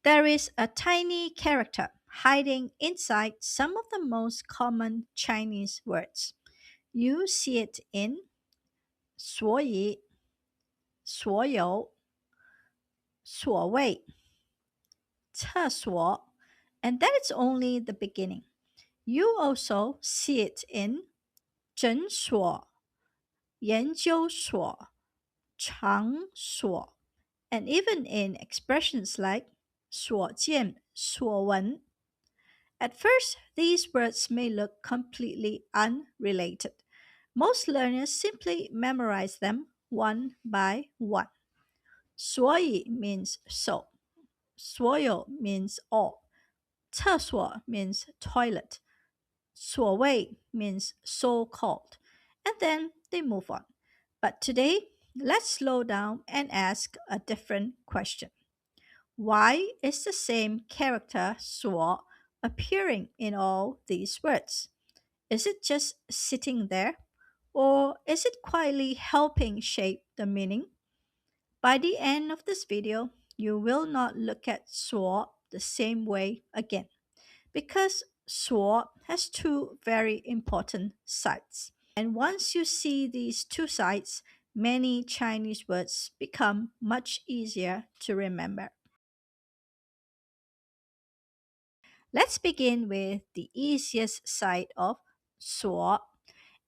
There is a tiny character hiding inside some of the most common Chinese words. You see it in 所以、所有、所谓、厕所, and that is only the beginning. You also see it in 诊所、研究所、场所, and even in expressions like 所见所闻. At first, these words may look completely unrelated. Most learners simply memorize them one by one. 所以 means so. 所有 means all. 厕所 means toilet. 所谓 means so called. And then they move on. But today, let's slow down and ask a different question. Why is the same character 所 appearing in all these words? Is it just sitting there? Or is it quietly helping shape the meaning? By the end of this video, you will not look at 所 the same way again, because 所 has two very important sides. And once you see these two sides, many Chinese words become much easier to remember. Let's begin with the easiest side of 所.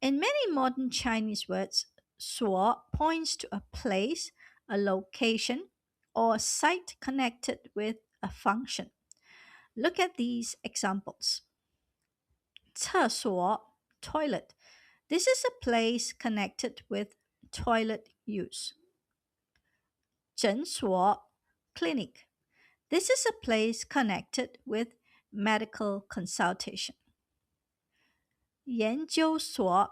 In many modern Chinese words, 所 points to a place, a location, or a site connected with a function. Look at these examples. 厕所, toilet. This is a place connected with toilet use. 诊所, clinic. This is a place connected with medical consultation. 研究所,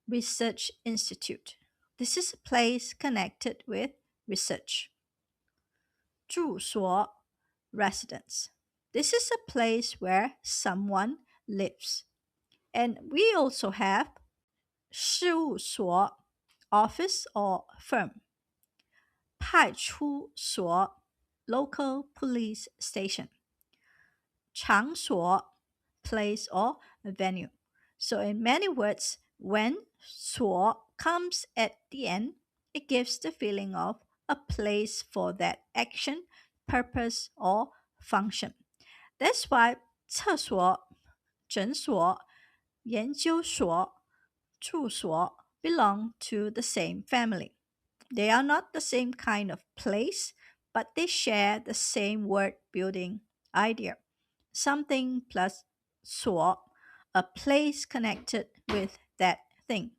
research institute. This is a place connected with research. 住所, residence. This is a place where someone lives. And we also have 事务所, office or firm. 派出所, local police station. 场所, place or venue. So in many words, when 所 comes at the end, it gives the feeling of a place for that action, purpose, or function. That's why 厕所、诊所、研究所、住所 belong to the same family. They are not the same kind of place, but they share the same word building idea. Something plus 所, a place connected with that thing.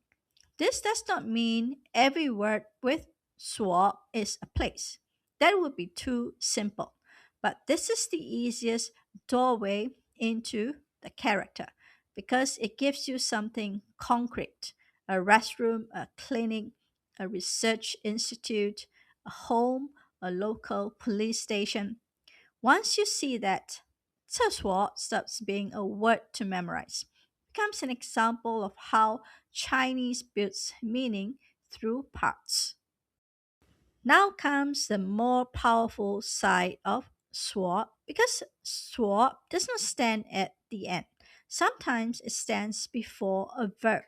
This does not mean every word with 所 is a place. That would be too simple. But this is the easiest doorway into the character because it gives you something concrete: a restroom, a clinic, a research institute, a home, a local police station. Once you see that, 厕所 stops being a word to memorize, becomes an example of how Chinese builds meaning through parts. Now comes the more powerful side of 所, because 所 does not stand at the end. Sometimes it stands before a verb.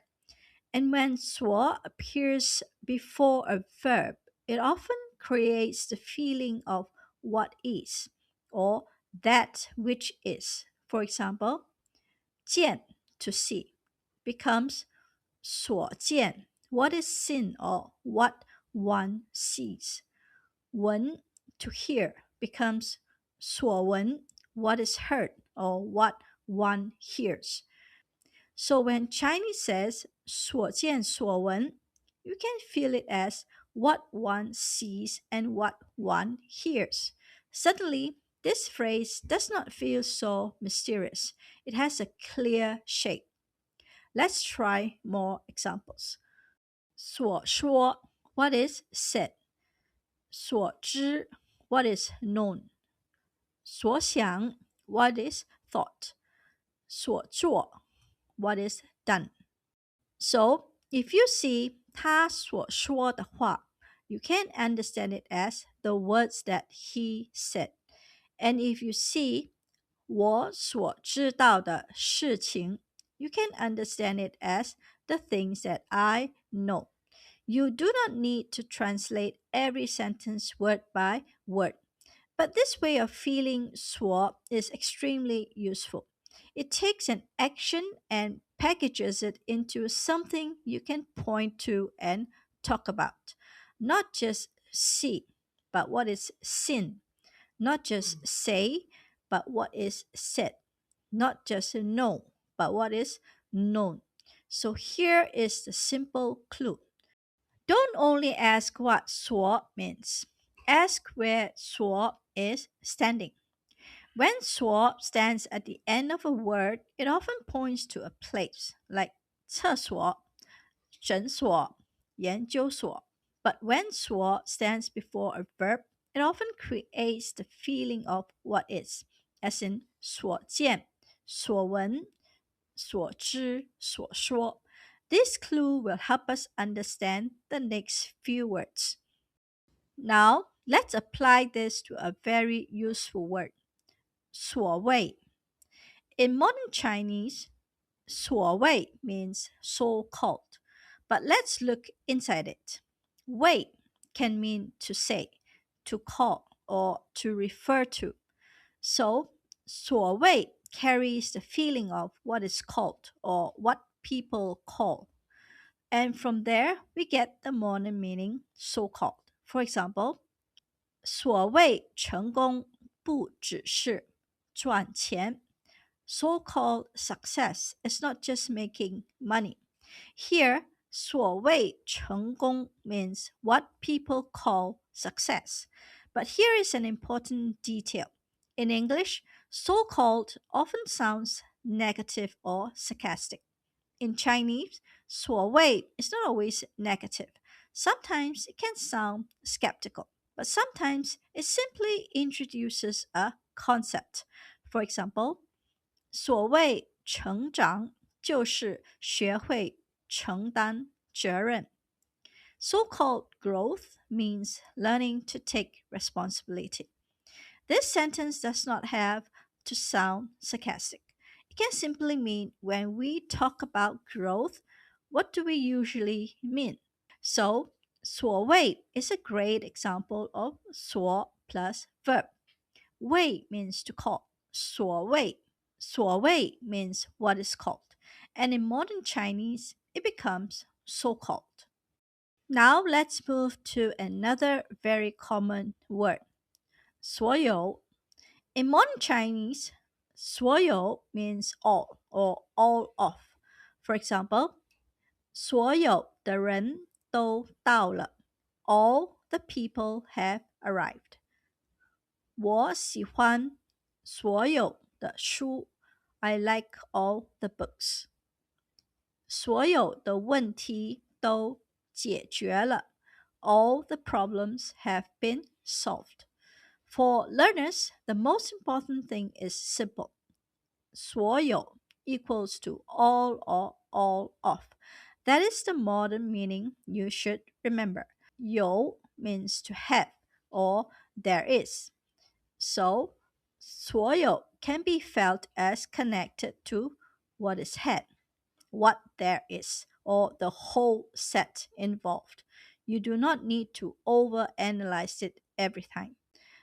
And when 所 appears before a verb, it often creates the feeling of what is, or that which is. For example, 见, to see, becomes 所见, what is seen or what one sees. 闻, to hear, becomes 所闻, what is heard or what one hears. So when Chinese says 所见所闻, you can feel it as what one sees and what one hears. Suddenly, this phrase does not feel so mysterious. It has a clear shape. Let's try more examples. 所说, what is said. 所知, what is known. 所想, what is thought. 所做, what is done. So, if you see 他所说的话, you can understand it as the words that he said. And if you see 我所知道的事情, you can understand it as the things that I know. You do not need to translate every sentence word by word. But this way of feeling 所 is extremely useful. It takes an action and packages it into something you can point to and talk about. Not just see, but what is seen. Not just say, but what is said. Not just know, but what is known. So here is the simple clue. Don't only ask what 所 means. Ask where 所 is standing. When 所 stands at the end of a word, it often points to a place, like 厕所,诊所,研究所. But when 所 stands before a verb, it often creates the feeling of what is, as in 所见,所闻,所知,所说. This clue will help us understand the next few words. Now, let's apply this to a very useful word, 所谓. In modern Chinese, 所谓 means so-called. But let's look inside it. 谓 can mean to say, to call, or to refer to. So, 所谓 carries the feeling of what is called or what people call. And from there, we get the modern meaning so-called. For example, 所谓成功不只是赚钱. So-called success is not just making money. Here, 所谓成功 means what people call success. But here is an important detail. In English, so-called often sounds negative or sarcastic. In Chinese, 所谓 is not always negative. Sometimes it can sound skeptical, but sometimes it simply introduces a concept. For example, 所谓成长就是学会承担责任. So-called growth means learning to take responsibility. This sentence does not have to sound sarcastic. It can simply mean when we talk about growth, what do we usually mean? So, 所谓 is a great example of 所 plus verb. 谓 means to call. 所谓means what is called. And in modern Chinese, it becomes so-called. Now let's move to another very common word, 所有. In modern Chinese, 所有 means all or all of. For example, 所有的人都到了. All the people have arrived. 我喜欢所有的书. I like all the books. 所有的问题都解决了. All the problems have been solved. For learners, the most important thing is simple. 所有 equals to all or all of. That is the modern meaning you should remember. 有 means to have or there is. So, 所有 can be felt as connected to what is had, what there is, or the whole set involved. You do not need to overanalyze it every time.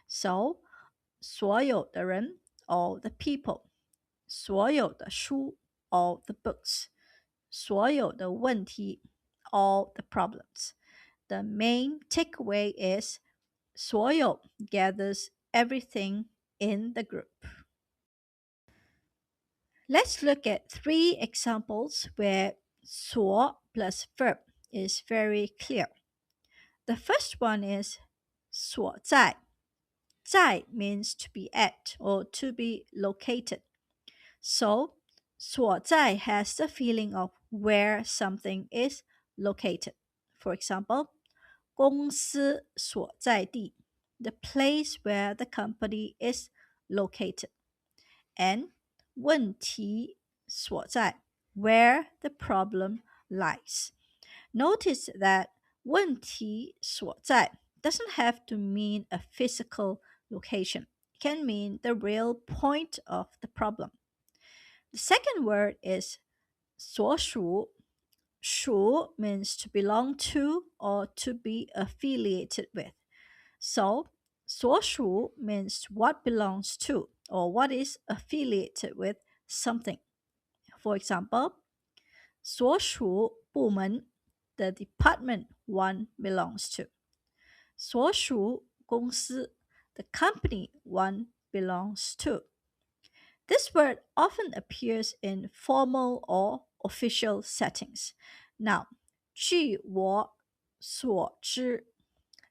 So, 所有的人 all the people. 所有的书 all the books. 所有的问题 all the problems. The main takeaway is 所有 gathers everything in the group. Let's look at 3 examples where 所 plus verb is very clear. The first one is 所在. 在 means to be at or to be located. So, 所在 has the feeling of where something is located. For example, 公司所在地, the place where the company is located. And 问题所在, where the problem lies. Notice that 问题所在 doesn't have to mean a physical location. can mean the real point of the problem. The second word is 所属. 属 means to belong to or to be affiliated with. So, 所属 means what belongs to or what is affiliated with something. For example, 所属部门, the department one belongs to. 所属公司, the company one belongs to. This word often appears in formal or official settings. Now, 据我所知.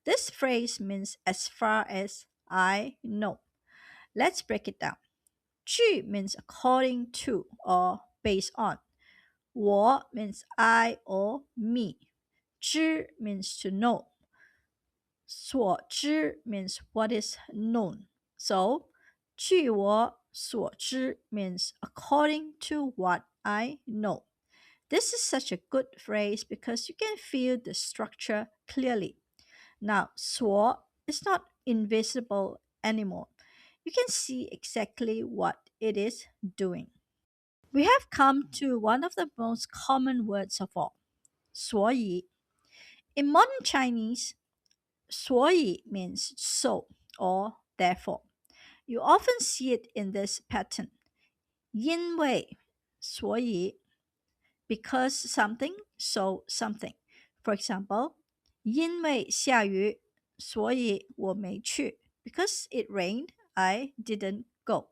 This phrase means as far as I know. Let's break it down. 据 means according to or based on. 我 means I or me. 知 means to know. 所知 means what is known. So, 据我所知 means according to what I know. This is such a good phrase because you can feel the structure clearly. Now, 所 is not invisible anymore. You can see exactly what it is doing. We have come to one of the most common words of all, 所以. In modern Chinese, 所以 means so or therefore. You often see it in this pattern. 因为所以 because something, so something. For example, 因为下雨所以我没去 because it rained, I didn't go.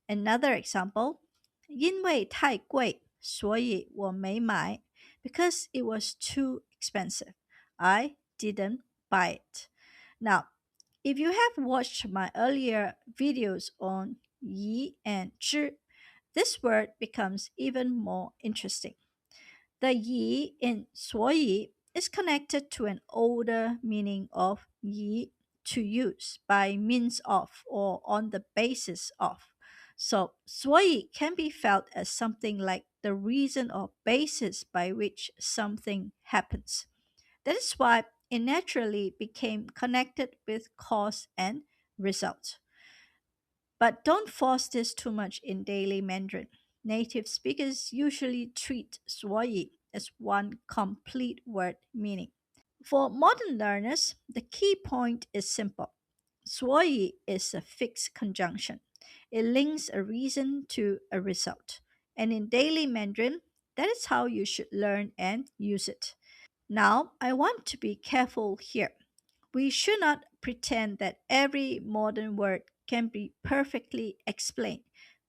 Another example, 因为太贵所以我没买 because it was too expensive, I didn't buy it. Now, if you have watched my earlier videos on yi and zhi, this word becomes even more interesting. The yi in 所以 is connected to an older meaning of yi, to use, by means of, or on the basis of. So, 所以 can be felt as something like the reason or basis by which something happens. That is why it naturally became connected with cause and result. But don't force this too much in daily Mandarin. Native speakers usually treat 所以 as one complete word meaning. For modern learners, the key point is simple. 所以 is a fixed conjunction. It links a reason to a result. And in daily Mandarin, that is how you should learn and use it. Now, I want to be careful here. We should not pretend that every modern word can be perfectly explained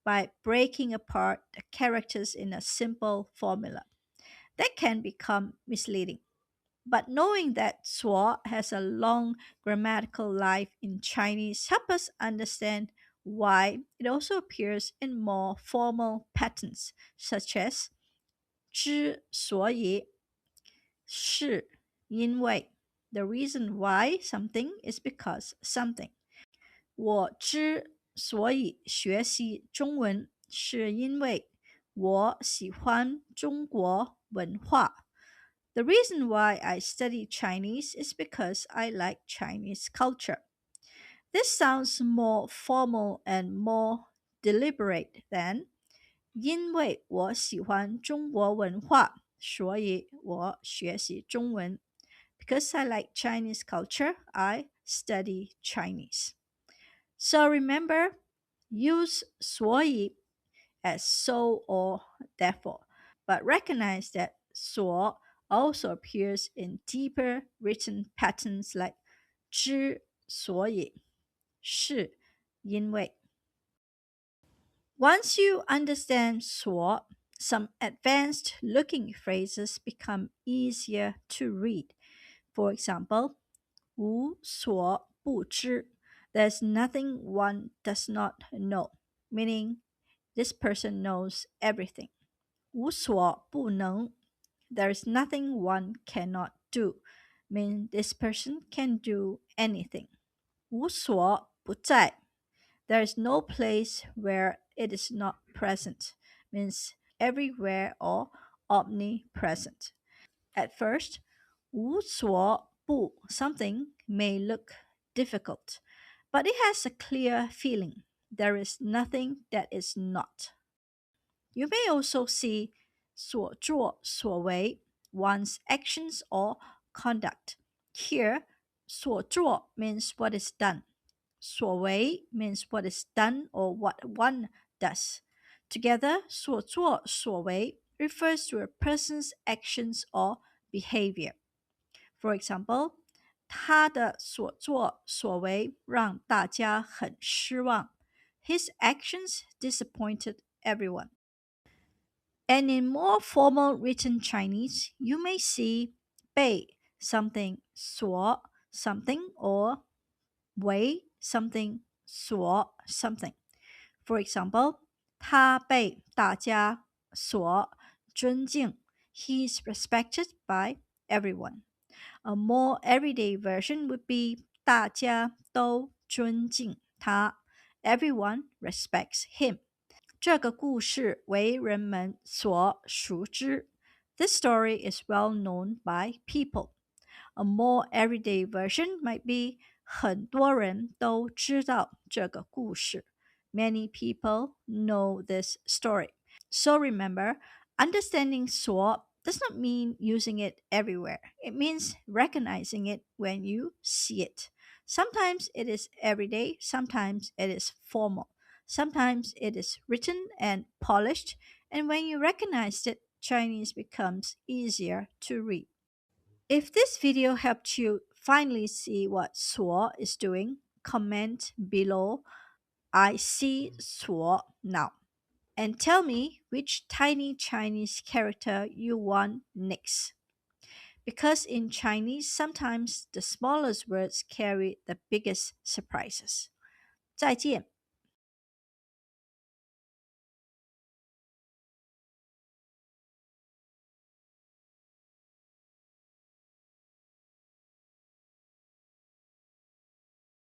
by breaking apart the characters in a simple formula. That can become misleading. But knowing that 所 has a long grammatical life in Chinese helps us understand why it also appears in more formal patterns, such as 之所以是因为 the reason why something is because something. 我之所以学习中文是因为我喜欢中国文化 The reason why I study Chinese is because I like Chinese culture. This sounds more formal and more deliberate than 因为我喜欢中国文化所以我学习中文 Because I like Chinese culture, I study Chinese. So remember, use 所以 as so or therefore, but recognize that 所 also appears in deeper written patterns like 之所以是因为 Once you understand 所, some advanced looking phrases become easier to read. For example, 无所不知 There's nothing one does not know, meaning this person knows everything. 无所不能 There is nothing one cannot do, meaning this person can do anything. 无所不在 There is no place where it is not present, means everywhere or omnipresent. At first, 无所不 something may look difficult, but it has a clear feeling. There is nothing that is not. You may also see 所作所为, one's actions or conduct. Here, 所作 means what is done. 所为 means what is done or what one does. Together, 所作所为 refers to a person's actions or behavior. For example, 他的所作所为让大家很失望. His actions disappointed everyone. And in more formal written Chinese, you may see 被 something 所 something or 为 something 所 something. For example, 他被大家所尊敬. He is respected by everyone. A more everyday version would be 大家都尊敬他. Everyone respects him. 这个故事为人们所熟知. This story is well known by people. A more everyday version might be 很多人都知道这个故事. Many people know this story. So remember, understanding 所 does not mean using it everywhere. It means recognizing it when you see it. Sometimes it is everyday, sometimes it is formal. Sometimes it is written and polished, and when you recognize it, Chinese becomes easier to read. If this video helped you finally see what 所 is doing, comment below I see 所 now. And tell me which tiny Chinese character you want next. Because in Chinese, sometimes the smallest words carry the biggest surprises. 再见。